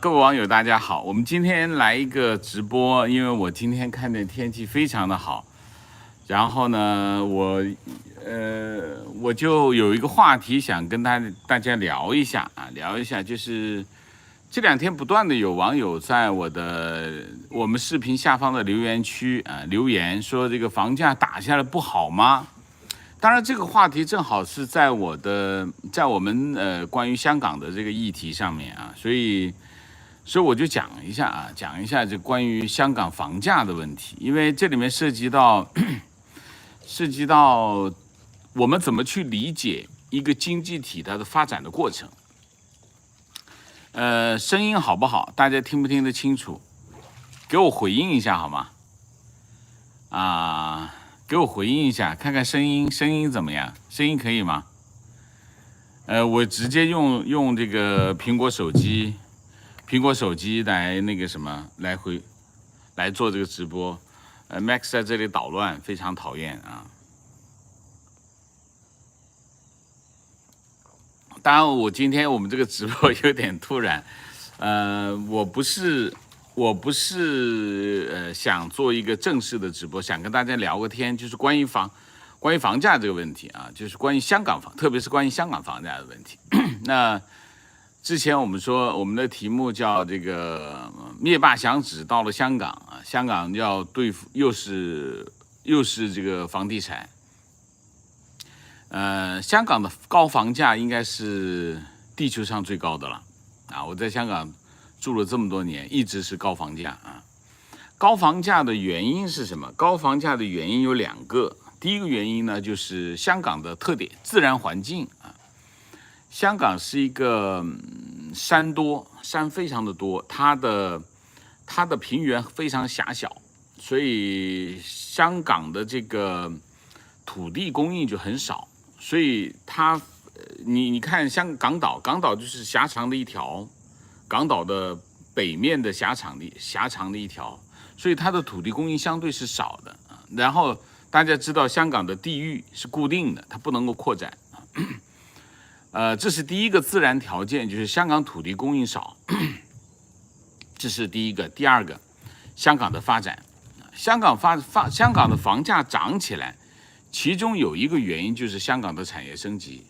各位网友大家好，我们今天来一个直播，因为我今天看的天气非常的好，然后呢，我就有一个话题想跟大家聊一下，就是这2天不断的有网友在我们视频下方的留言区留言说这个房价打下来不好吗？当然，这个话题正好是在我们关于香港的这个议题上面所以我就讲一下这关于香港房价的问题，因为这里面涉及到我们怎么去理解一个经济体它的发展的过程。声音好不好？大家听不听得清楚？给我回应一下好吗？给我回应一下，看看声音怎么样？声音可以吗？我直接用这个苹果手机来那个什么来做这个直播。Max 在这里捣乱，非常讨厌啊。当然，今天我们这个直播有点突然，我不是想做一个正式的直播，想跟大家聊个天，就是关于房价这个问题就是关于香港特别是关于香港房价的问题。那之前我们说我们的题目叫这个灭霸响指到了香港香港要对付又是这个房地产。香港的高房价应该是地球上最高的了我在香港住了这么多年，一直是高房价高房价的原因是什么？高房价的原因有2个。第一个原因呢，就是香港的特点，自然环境香港是一个山非常的多，它的平原非常狭小，所以香港的这个土地供应就很少。所以你看像港岛就是狭长的一条，港岛的北面的狭长的一条，所以它的土地供应相对是少的然后大家知道香港的地域是固定的，它不能够扩展这是第一个自然条件，就是香港土地供应少这是第一个。第二个，香港的发展，香港的房价涨起来，其中有一个原因就是香港的产业升级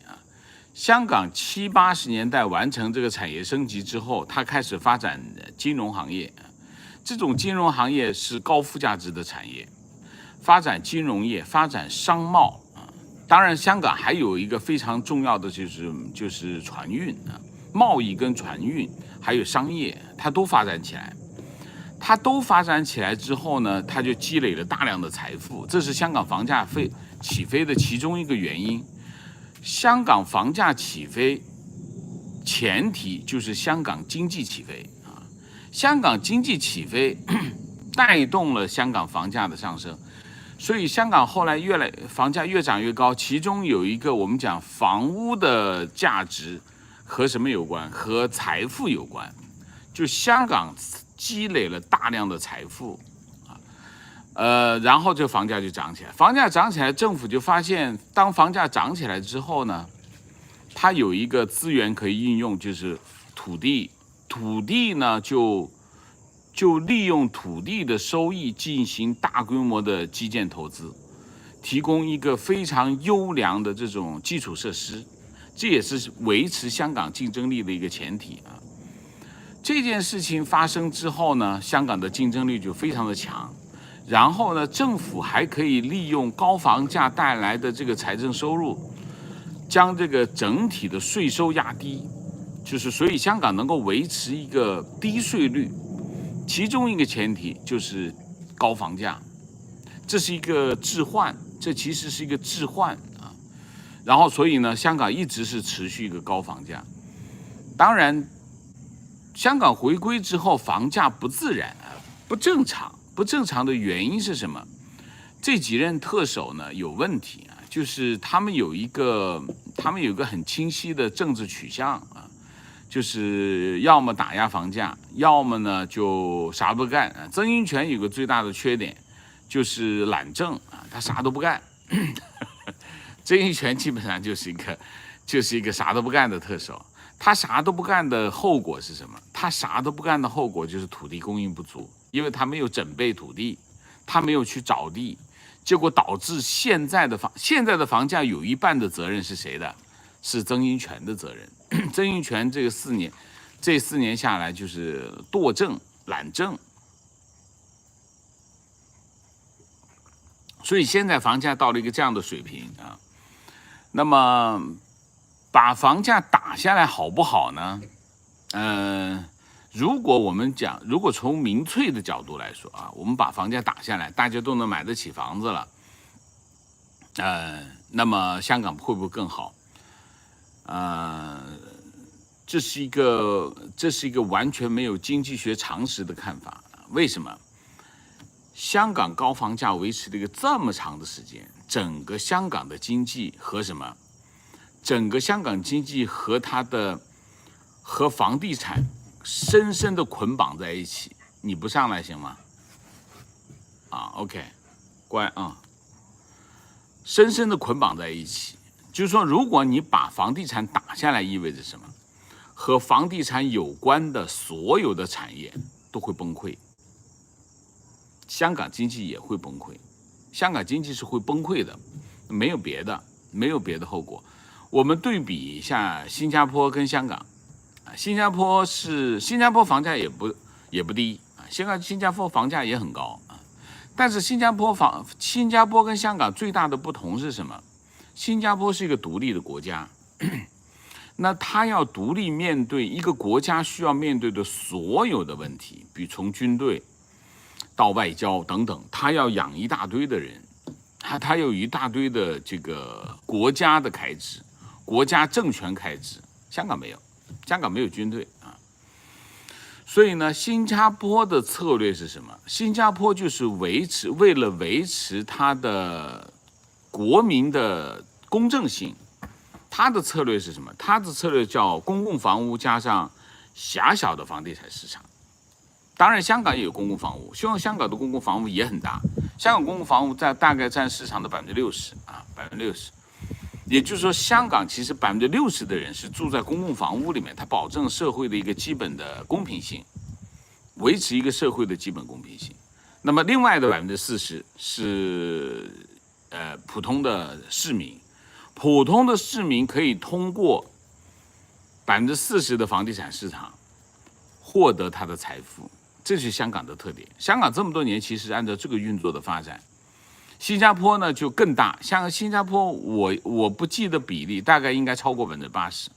香港70、80年代完成这个产业升级之后，它开始发展金融行业这种金融行业是高附加值的产业，发展金融业，发展商贸当然香港还有一个非常重要的就是船运贸易跟船运还有商业，它都发展起来之后呢，它就积累了大量的财富，这是香港房价起飞的其中一个原因。香港房价起飞前提就是香港经济起飞香港经济起飞带动了香港房价的上升，所以香港后来房价越涨越高，其中有一个我们讲房屋的价值和什么有关？和财富有关，就香港积累了大量的财富然后这房价就涨起来。房价涨起来，政府就发现，当房价涨起来之后呢，它有一个资源可以运用，就是土地。土地呢，就利用土地的收益进行大规模的基建投资，提供一个非常优良的这种基础设施，这也是维持香港竞争力的一个前提这件事情发生之后呢，香港的竞争力就非常的强。然后呢，政府还可以利用高房价带来的这个财政收入，将这个整体的税收压低，所以香港能够维持一个低税率，其中一个前提就是高房价，这是一个置换，这其实是一个置换然后所以呢，香港一直是持续一个高房价。当然，香港回归之后，房价不自然不正常。不正常的原因是什么？这几任特首呢有问题就是他们有一个很清晰的政治取向就是要么打压房价，要么呢就啥不干曾荫权有个最大的缺点就是懒政他啥都不干曾荫权基本上就是一个就是一个啥都不干的特首。他啥都不干的后果是什么？他啥都不干的后果就是土地供应不足，因为他没有整备土地，他没有去找地，结果导致现在的房价有一半的责任是谁的？是曾荫权的责任。曾荫权这4年下来就是惰政懒政，所以现在房价到了一个这样的水平啊。那么把房价打下来好不好呢？如果从民粹的角度来说啊，我们把房价打下来，大家都能买得起房子了，那么香港会不会更好？这是一个完全没有经济学常识的看法。为什么？香港高房价维持了一个这么长的时间，整个香港的经济和什么？整个香港经济和房地产深深的捆绑在一起。你不上来行吗？OK， 乖啊。深深的捆绑在一起，就是说，如果你把房地产打下来，意味着什么？和房地产有关的所有的产业都会崩溃，香港经济也会崩溃。香港经济是会崩溃的，没有别的后果。我们对比一下新加坡跟香港，新加坡房价也不低啊，新加坡房价也很高啊，但是新加坡跟香港最大的不同是什么？新加坡是一个独立的国家，那它要独立面对一个国家需要面对的所有的问题，比如从军队到外交等等，它要养一大堆的人，它有一大堆的这个国家的开支。国家政权开支，香港没有，香港没有军队啊，所以呢，新加坡的策略是什么？新加坡就是为了维持它的国民的公正性，它的策略是什么？它的策略叫公共房屋加上狭小的房地产市场。当然，香港也有公共房屋，香港的公共房屋也很大，香港公共房屋大概占市场的60%啊，60%。也就是说，香港其实60%的人是住在公共房屋里面，它保证社会的一个基本的公平性，维持一个社会的基本公平性。那么另外的40%是普通的市民，普通的市民可以通过40%的房地产市场获得他的财富，这是香港的特点。香港这么多年其实按照这个运作的发展。新加坡呢就更大，像新加坡我不记得比例，大概应该超过80%，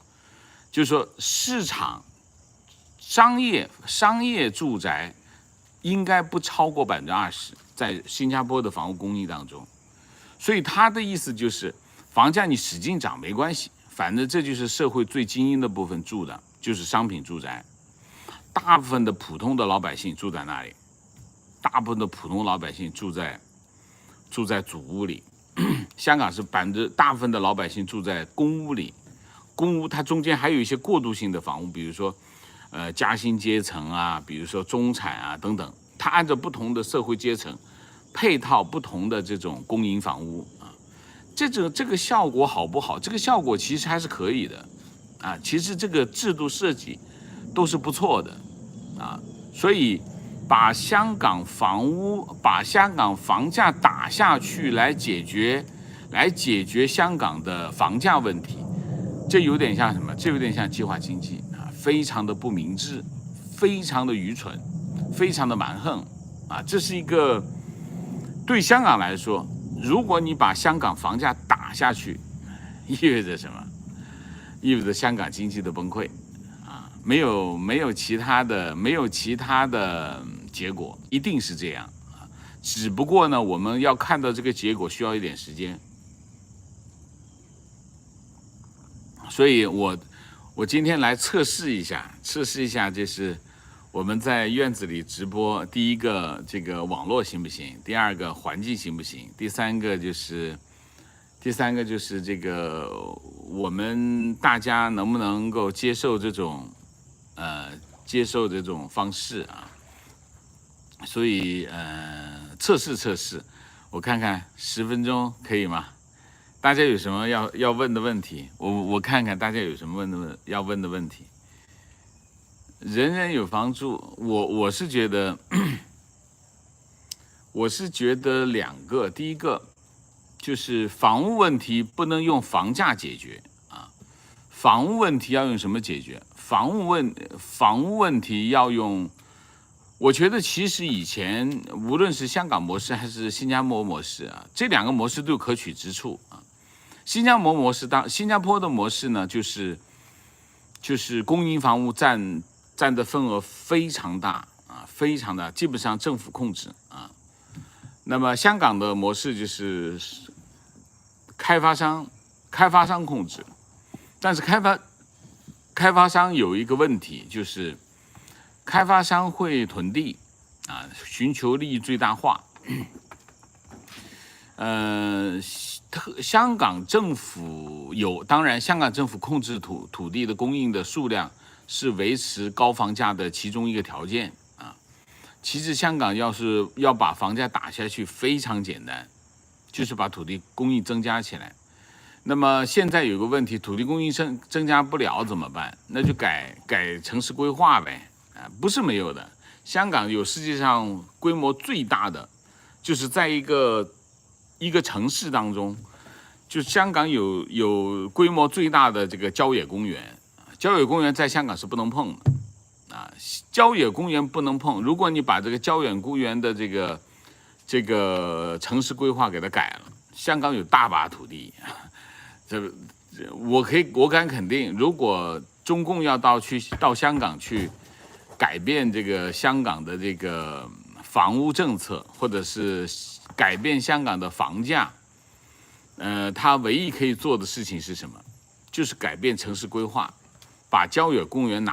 就是说市场商业住宅应该不超过20%，在新加坡的房屋供应当中，所以他的意思就是房价你使劲涨没关系，反正这就是社会最精英的部分住的，就是商品住宅，大部分的普通的老百姓住在那里，大部分的普通老百姓住在祖屋里，香港是大部分的老百姓住在公屋里，公屋它中间还有一些过渡性的房屋，比如说嘉兴阶层啊，比如说中产啊等等，它按照不同的社会阶层配套不同的这种公营房屋啊，这个效果好不好？这个效果其实还是可以的啊，其实这个制度设计都是不错的啊，所以把香港房价打下去来解决香港的房价问题，这有点像什么？这有点像计划经济啊，非常的不明智，非常的愚蠢，非常的蛮横啊！这是一个对香港来说，如果你把香港房价打下去，意味着什么？意味着香港经济的崩溃啊！没有其他的结果，一定是这样啊！只不过呢，我们要看到这个结果需要一点时间。所以我今天来测试一下，就是我们在院子里直播，第一个这个网络行不行？第二个环境行不行？第三个就是这个我们大家能不能够接受这种方式啊？所以测试，我看看10分钟可以吗？大家有什么要问的问题？我看看大家有什么要问的问题。人人有房住，我是觉得，我是觉得两个，第一个就是房屋问题不能用房价解决啊，房屋问题要用什么解决？房屋问题要用，我觉得其实以前无论是香港模式还是新加坡模式啊，这两个模式都有可取之处啊。新加坡的模式呢，就是公营房屋占的份额非常大啊，非常大，基本上政府控制啊。那么香港的模式就是开发商控制，但是开发商有一个问题，就是开发商会囤地啊，寻求利益最大化。香港政府当然香港政府控制土地的供应的数量是维持高房价的其中一个条件啊。其实香港要是要把房价打下去非常简单，就是把土地供应增加起来。那么现在有个问题，土地供应增加不了怎么办？那就改城市规划呗啊，不是没有的。香港有世界上规模最大的，就是在一个城市当中，就香港有规模最大的这个郊野公园，郊野公园在香港是不能碰的啊，郊野公园不能碰。如果你把这个郊野公园的这个城市规划给它改了，香港有大把土地，我敢肯定，如果中共要到香港去改变这个香港的这个房屋政策，或者是改变香港的房价，他唯一可以做的事情是什么？就是改变城市规划，把郊野公园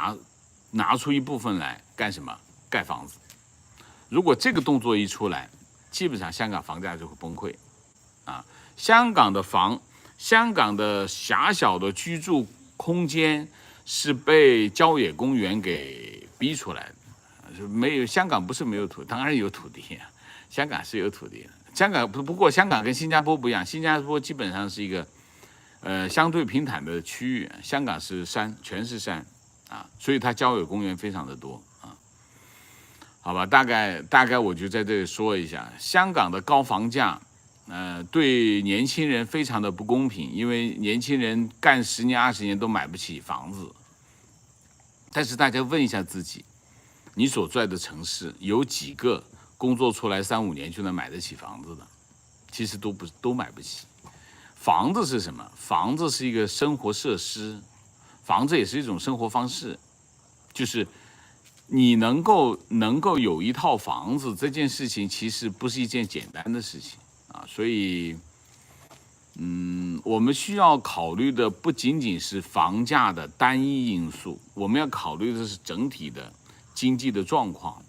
拿出一部分来干什么？盖房子。如果这个动作一出来，基本上香港房价就会崩溃啊！香港的狭小的居住空间是被郊野公园给逼出来的。没有，香港不是没有土地，当然有土地啊，香港是有土地的。不过香港跟新加坡不一样，新加坡基本上是一个相对平坦的区域，香港是山，全是山啊，所以它郊野公园非常的多啊。好吧，大概我就在这里说一下，香港的高房价，对年轻人非常的不公平，因为年轻人干10年20年都买不起房子。但是大家问一下自己，你所在的城市有几个工作出来3-5年就能买得起房子的？其实都买不起。房子是什么？房子是一个生活设施，房子也是一种生活方式，就是你能够有一套房子，这件事情其实不是一件简单的事情啊。所以，我们需要考虑的不仅仅是房价的单一因素，我们要考虑的是整体的经济的状况。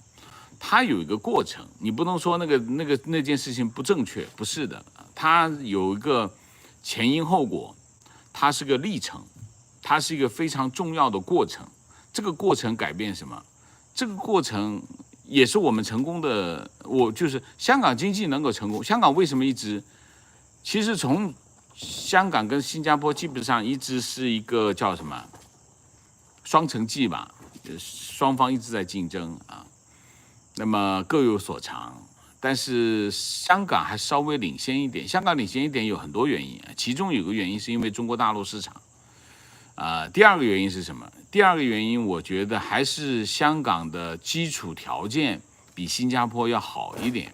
它有一个过程，你不能说那件事情不正确，不是的，它有一个前因后果，它是个历程，它是一个非常重要的过程。这个过程改变什么？这个过程也是我们成功的。就是香港经济能够成功，香港为什么其实从香港跟新加坡基本上一直是一个叫什么双城记吧，双方一直在竞争啊。那么各有所长，但是香港还稍微领先一点。香港领先一点有很多原因，其中有个原因是因为中国大陆市场，第二个原因是什么？第二个原因我觉得还是香港的基础条件比新加坡要好一点，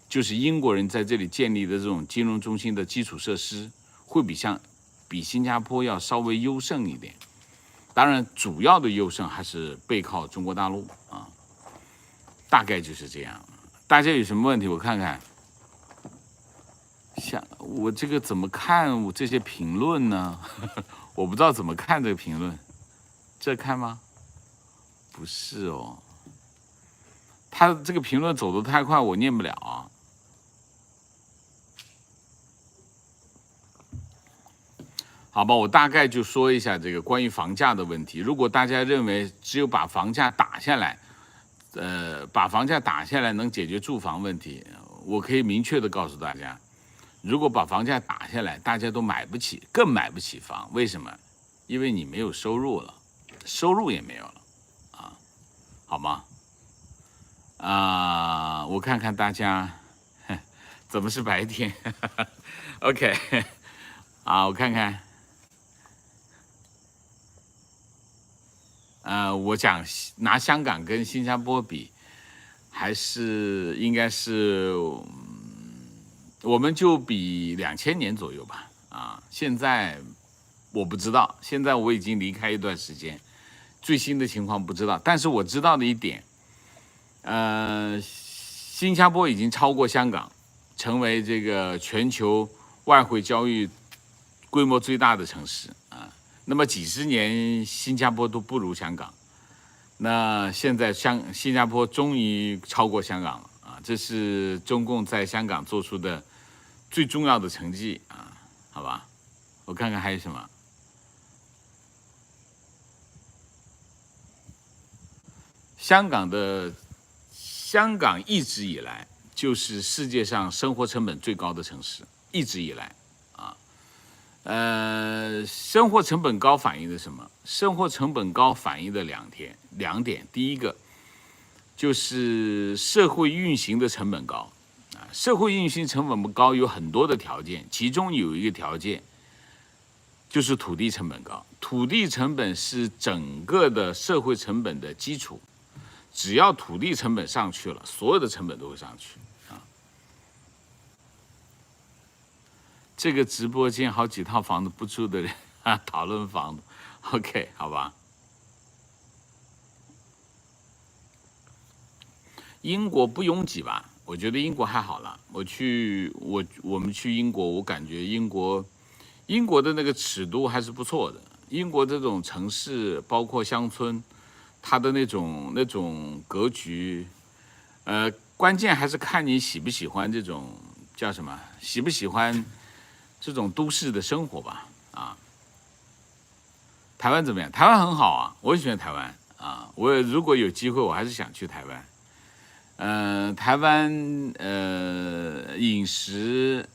就是英国人在这里建立的这种金融中心的基础设施会比新加坡要稍微优胜一点。当然，主要的优胜还是背靠中国大陆啊。大概就是这样，大家有什么问题？我看看，我这个怎么看我这些评论呢？我不知道怎么看这个评论，这看吗？不是哦，他这个评论走得太快，我念不了啊。好吧，我大概就说一下这个关于房价的问题。如果大家认为只有把房价打下来，能解决住房问题，我可以明确的告诉大家，如果把房价打下来，大家都买不起，更买不起房。为什么？因为你没有收入了，收入也没有了啊，好吗？我看看大家怎么是白天？OK， 我看看，我讲拿香港跟新加坡比，还是应该是，我们就比2000年左右吧。现在我不知道，现在我已经离开一段时间，最新的情况不知道。但是我知道的一点，新加坡已经超过香港，成为这个全球外汇交易规模最大的城市啊。那么几十年新加坡都不如香港，那现在新加坡终于超过香港了啊！这是中共在香港做出的最重要的成绩啊，好吧？我看看还有什么。香港一直以来就是世界上生活成本最高的城市，一直以来啊。生活成本高反映的什么？生活成本高反映的两点，第一个就是社会运行的成本高啊。社会运行成本高有很多的条件，其中有一个条件就是土地成本高。土地成本是整个的社会成本的基础。只要土地成本上去了，所有的成本都会上去啊。这个直播间好几套房子不住的人讨论房子 ，OK， 好吧。英国不拥挤吧？我觉得英国还好了。我们去英国，我感觉英国的那个尺度还是不错的。英国这种城市，包括乡村。它的那种格局，关键还是看你喜不喜欢这种叫什么，喜不喜欢这种都市的生活吧。台湾怎么样？台湾很好啊，我喜欢台湾啊。我如果有机会，我还是想去台湾。台湾饮食、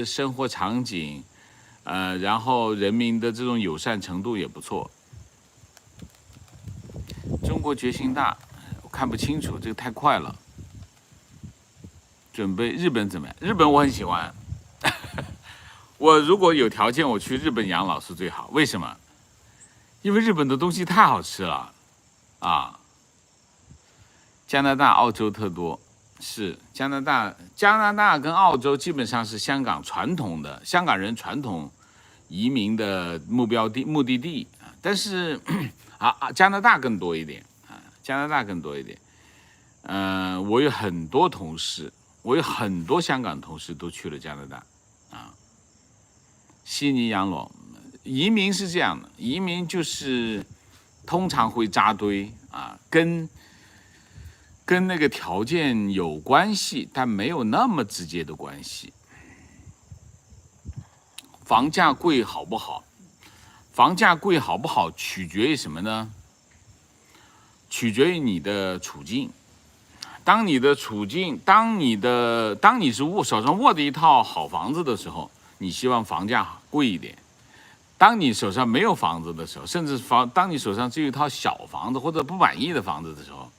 生活场景，然后人民的这种友善程度也不错。中国决心大，我看不清楚，这个太快了。准备日本怎么样？日本我很喜欢，我如果有条件，我去日本养老是最好。为什么？因为日本的东西太好吃了啊！加拿大、澳洲特多，是加拿大跟澳洲基本上是香港人传统移民的目的地啊，但是加拿大更多一点啊，加拿大更多一点。我有很多同事，我有很多香港同事都去了加拿大啊。悉尼养老，移民是这样的，移民就是通常会扎堆啊，跟那个条件有关系，但没有那么直接的关系。房价贵好不好？房价贵好不好取决于什么呢？取决于你的处境。当你是手上握着一套好房子的时候，你希望房价贵一点。当你手上没有房子的时候，甚至当你手上只有一套小房子或者不满意的房子的时候，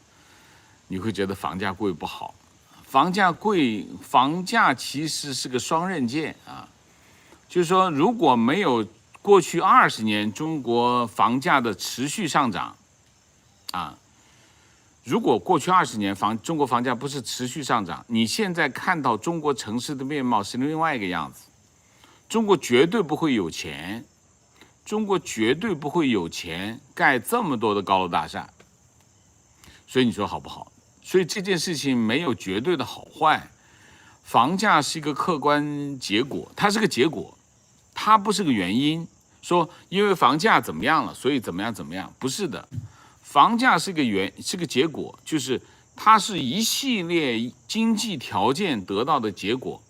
你会觉得房价贵不好。房价其实是个双刃剑啊。就是说，如果没有过去20年中国房价的持续上涨啊，如果过去20年中国房价不是持续上涨，你现在看到中国城市的面貌是另外一个样子。中国绝对不会有钱，盖这么多的高楼大厦。所以你说好不好？所以这件事情没有绝对的好坏，房价是一个客观结果，它是个结果，它不是个原因。说因为房价怎么样了，所以怎么样，不是的。房价是个结果，就是它是一系列经济条件得到的结果，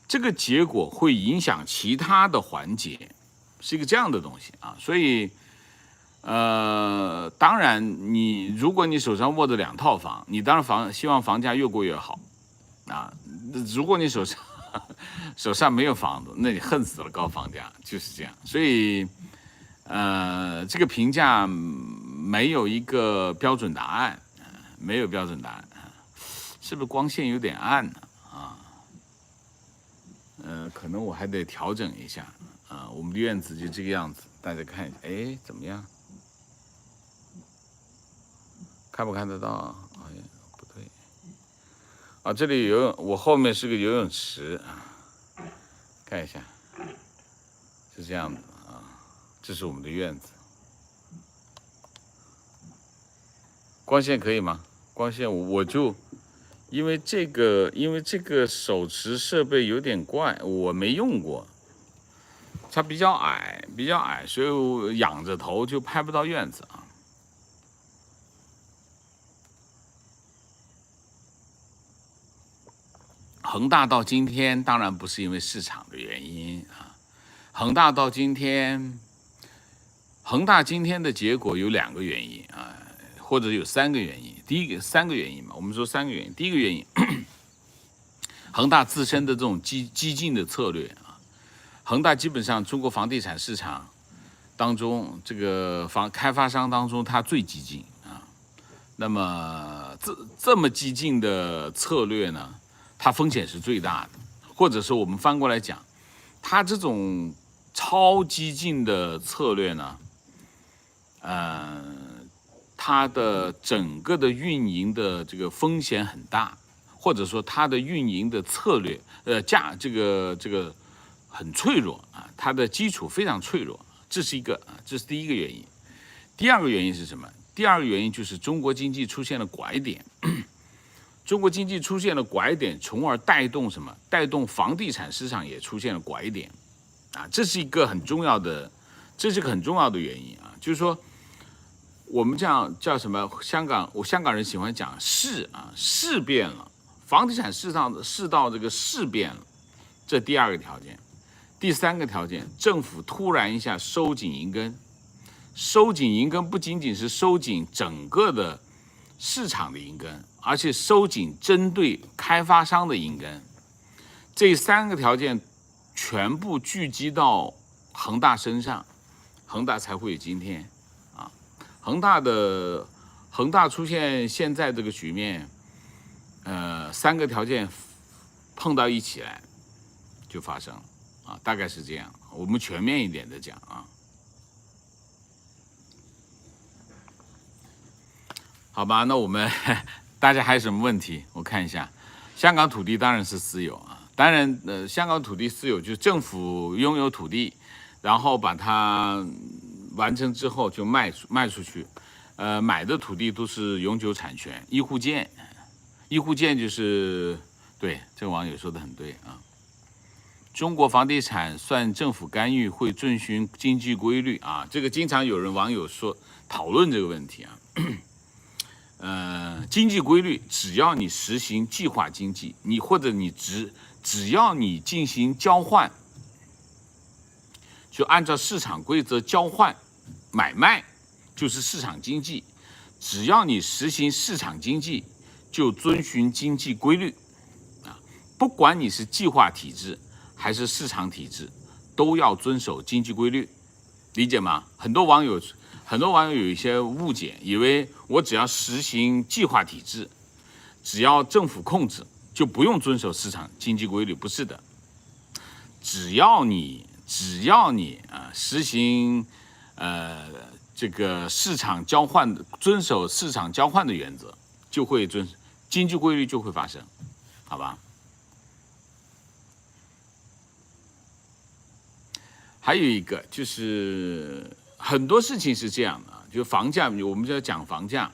这个结果会影响其他的环节，是一个这样的东西啊。所以当然如果你手上握着2套房，你当然希望房价越贵越好啊。如果你手上手上没有房子，那你恨死了高房价，就是这样。所以，这个评价没有一个标准答案，没有标准答案，是不是光线有点暗呢？可能我还得调整一下我们的院子就这个样子，大家看一下，哎，怎么样？看不看得到？哎呀，不对。这里游泳，我后面是个游泳池看一下，是这样的这是我们的院子。光线可以吗？光线我就因为这个手持设备有点怪，我没用过，它比较矮，所以我仰着头就拍不到院子恒大到今天当然不是因为市场的原因恒大到今天，恒大今天的结果有2个原因或者有3个原因。第一个3个原因嘛，我们说3个原因。第一个原因，恒大自身的这种激进的策略恒大基本上中国房地产市场当中，这个开发商当中它最激进那么这么激进的策略呢，它风险是最大的，或者说我们翻过来讲，它这种超激进的策略呢，它的整个的运营的这个风险很大，或者说它的运营的策略这个很脆弱它的基础非常脆弱，这是第一个原因。第2个原因是什么？第2个原因就是中国经济出现了拐点。中国经济出现了拐点，从而带动什么？带动房地产市场也出现了拐点这是一个很重要的原因就是说，我们这样叫什么？香港人喜欢讲势变了，房地产市道这个势变了，这第2个条件。第3个条件，政府突然一下收紧银根，收紧银根不仅仅是收紧整个的市场的银根，而且收紧针对开发商的银根，这3个条件全部聚集到恒大身上，恒大才会有今天恒大出现现在这个局面，3个条件碰到一起来就发生了大概是这样。我们全面一点的讲好吧，那我们大家还有什么问题？我看一下，香港土地当然是私有当然香港土地私有就是政府拥有土地，然后把它完成之后就卖出去，买的土地都是永久产权，一户建就是对，这个网友说的很对中国房地产算政府干预，会遵循经济规律这个经常有网友讨论这个问题经济规律，只要你实行计划经济，只要你进行交换，就按照市场规则交换买卖，就是市场经济。只要你实行市场经济，就遵循经济规律不管你是计划体制还是市场体制，都要遵守经济规律，理解吗？很多网友有一些误解，以为我只要实行计划体制，只要政府控制，就不用遵守市场经济规律。不是的，只要你实行这个市场交换，遵守市场交换的原则，就会经济规律就会发生，好吧？还有一个就是很多事情是这样的就房价，我们就要讲房价，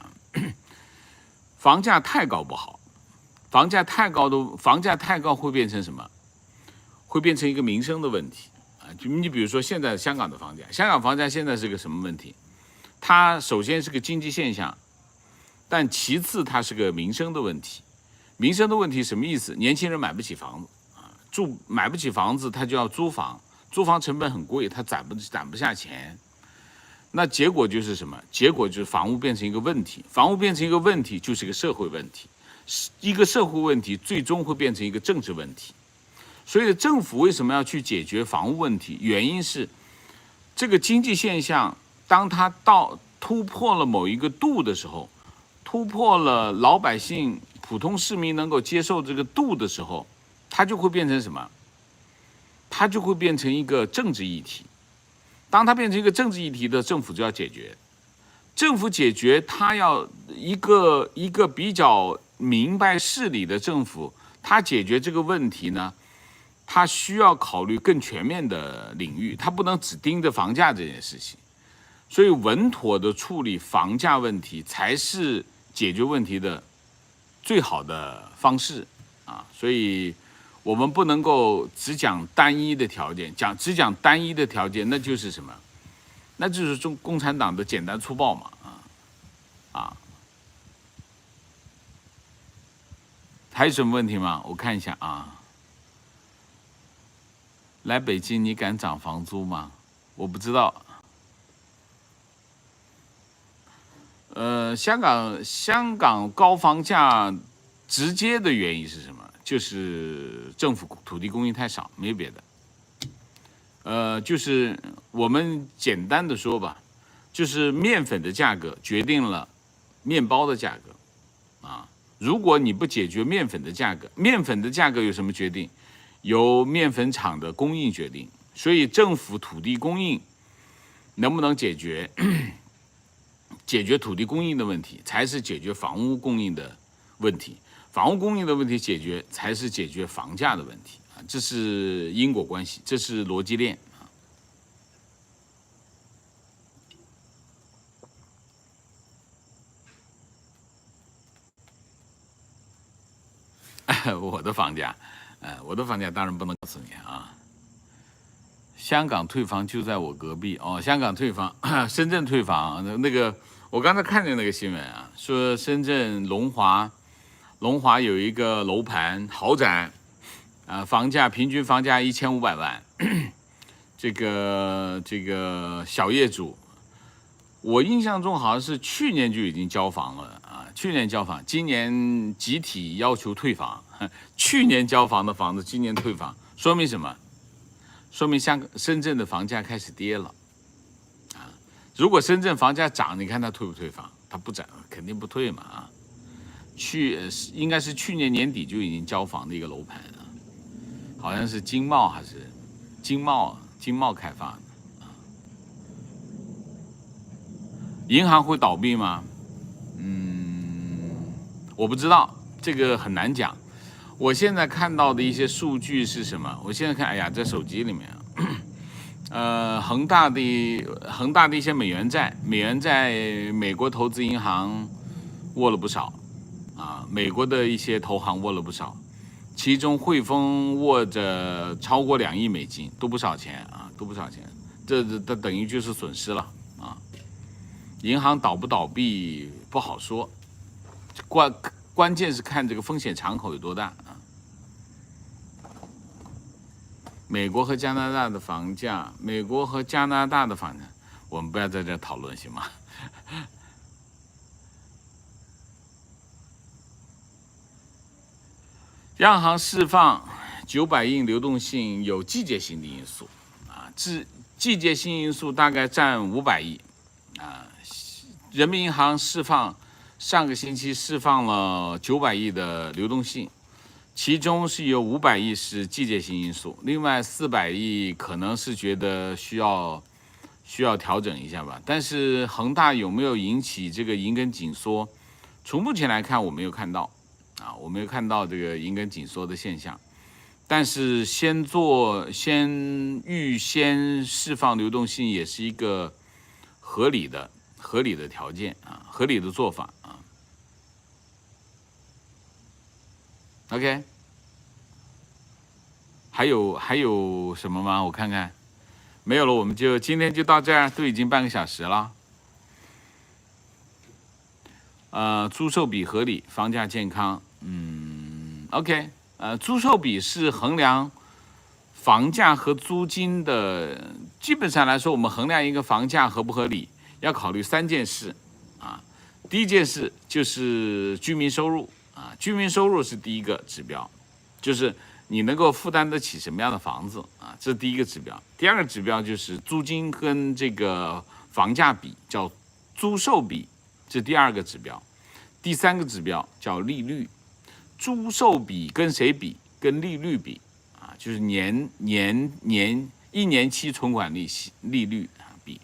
房价太高不好，房价太高会变成什么？会变成一个民生的问题就你比如说现在香港的房价，现在是个什么问题？它首先是个经济现象，但其次它是个民生的问题。民生的问题什么意思？年轻人买不起房子买不起房子，他就要租房。租房成本很贵，他攒不下钱，那结果就是什么？结果就是房屋变成一个问题，房屋变成一个问题就是一个社会问题，一个社会问题最终会变成一个政治问题。所以政府为什么要去解决房屋问题？原因是这个经济现象，当它突破了某一个度的时候，突破了老百姓、普通市民能够接受这个度的时候，它就会变成什么？它就会变成一个政治议题。当它变成一个政治议题的，政府就要解决。政府解决，它要一个比较明白事理的政府，它解决这个问题呢，它需要考虑更全面的领域，它不能只盯着房价这件事情。所以稳妥的处理房价问题才是解决问题的最好的方式啊！所以我们不能够只讲单一的条件，只讲单一的条件，那就是什么？那就是共产党的简单粗暴嘛！还有什么问题吗？我看一下啊。来北京你敢涨房租吗？我不知道。香港高房价直接的原因是什么？就是政府土地供应太少，没有别的。就是我们简单的说吧，就是面粉的价格决定了面包的价格啊。如果你不解决面粉的价格，面粉的价格由什么决定？由面粉厂的供应决定。所以政府土地供应能不能解决？解决土地供应的问题，才是解决房屋供应的问题。房屋供应的问题解决，才是解决房价的问题啊！这是因果关系，这是逻辑链啊！我的房价当然不能告诉你啊。香港退房就在我隔壁哦，香港退房，深圳退房那个。我刚才看见那个新闻啊，说深圳龙华有一个楼盘豪宅，平均房价1500万，这个小业主，我印象中好像是去年就已经交房了啊，去年交房，今年集体要求退房，去年交房的房子今年退房，说明什么？说明深圳的房价开始跌了。如果深圳房价涨，你看它退不退房？它不涨，肯定不退嘛啊！应该是去年年底就已经交房的一个楼盘啊，好像是经贸还是经贸开发的啊。银行会倒闭吗？我不知道，这个很难讲。我现在看到的一些数据是什么？我现在看，哎呀，在手机里面。恒大的一些美元债，美国投资银行握了不少啊，美国的一些投行握了不少，其中汇丰握着超过2亿美金，都不少钱啊，都不少钱，这等于就是损失了啊。银行倒不倒闭不好说，关键是看这个风险敞口有多大啊。美国和加拿大的房价，我们不要在这讨论行吗？央行释放900亿流动性有季节性的因素啊，季节性因素大概占500亿啊。人民银行上个星期释放了900亿的流动性。其中是有500亿是季节性因素，另外400亿可能是觉得需要调整一下吧。但是恒大有没有引起这个银根紧缩？从目前来看，我没有看到这个银根紧缩的现象。但是预先释放流动性也是一个合理的条件啊，合理的做法啊。OK， 还有什么吗？我看看，没有了，我们今天就到这儿，都已经半个小时了。租售比合理，房价健康。OK， 租售比是衡量房价和租金的，基本上来说，我们衡量一个房价合不合理，要考虑3件事啊。第一件事就是居民收入。居民收入是第一个指标，就是你能够负担得起什么样的房子啊？这是第一个指标。第二个指标就是租金跟这个房价比，叫租售比，这是第二个指标。第三个指标叫利率，租售比跟谁比？跟利率比啊，就是一年期存款利率比，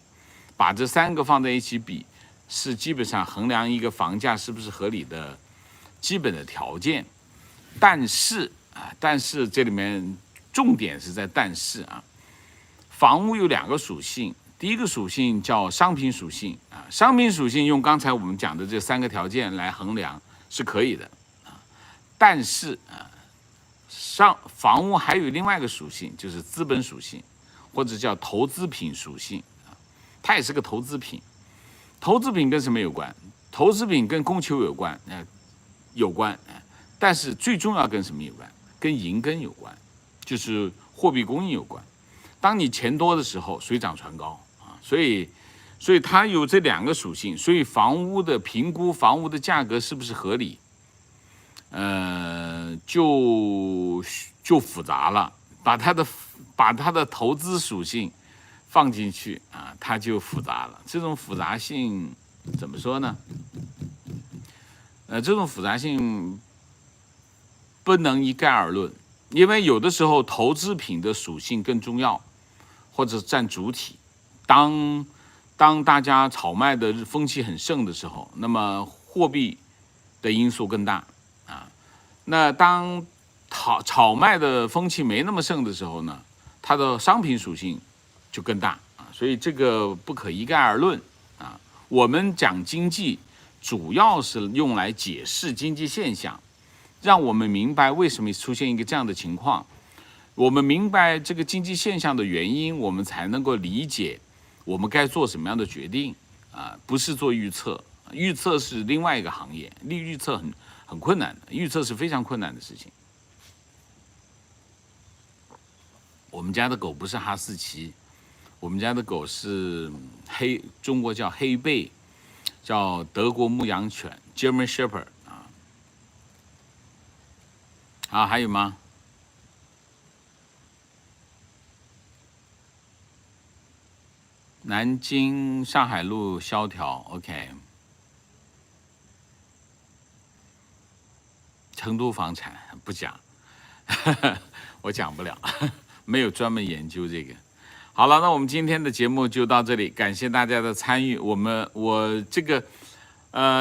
把这三个放在一起比，是基本上衡量一个房价是不是合理的基本的条件。但是这里面重点是在但是啊，房屋有两个属性，第一个属性叫商品属性啊，商品属性用刚才我们讲的这三个条件来衡量是可以的啊，但是房屋还有另外一个属性，就是资本属性，或者叫投资品属性啊，它也是个投资品。投资品跟什么有关？投资品跟供求有关，但是最重要跟什么有关？跟银根有关，就是货币供应有关。当你钱多的时候，水涨船高啊，所以它有这两个属性，所以房屋的评估，房屋的价格是不是合理，就复杂了。把它的投资属性放进去啊，它就复杂了。这种复杂性怎么说呢？这种复杂性不能一概而论，因为有的时候投资品的属性更重要，或者占主体。当大家炒卖的风气很盛的时候，那么货币的因素更大啊。那当炒卖的风气没那么盛的时候呢，它的商品属性就更大啊。所以这个不可一概而论啊。我们讲经济，主要是用来解释经济现象，让我们明白为什么出现一个这样的情况。我们明白这个经济现象的原因，我们才能够理解我们该做什么样的决定啊，不是做预测。预测是另外一个行业，预测很困难的，预测是非常困难的事情。我们家的狗不是哈士奇，我们家的狗是中国叫黑背，叫德国牧羊犬 German Shepherd 啊。好，还有吗？南京上海路萧条 ，OK。成都房产不讲，我讲不了，没有专门研究这个。好了，那我们今天的节目就到这里，感谢大家的参与。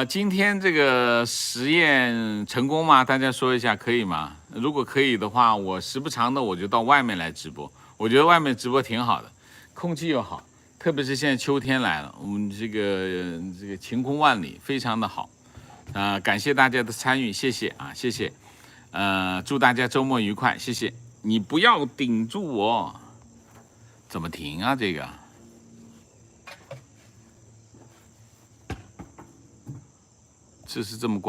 今天这个实验成功吗？大家说一下可以吗？如果可以的话，我时不常的我就到外面来直播。我觉得外面直播挺好的，空气又好，特别是现在秋天来了，我们这个晴空万里，非常的好。感谢大家的参与，谢谢啊，谢谢。祝大家周末愉快，谢谢。你不要顶住我，怎么停啊？这个，这是这么关。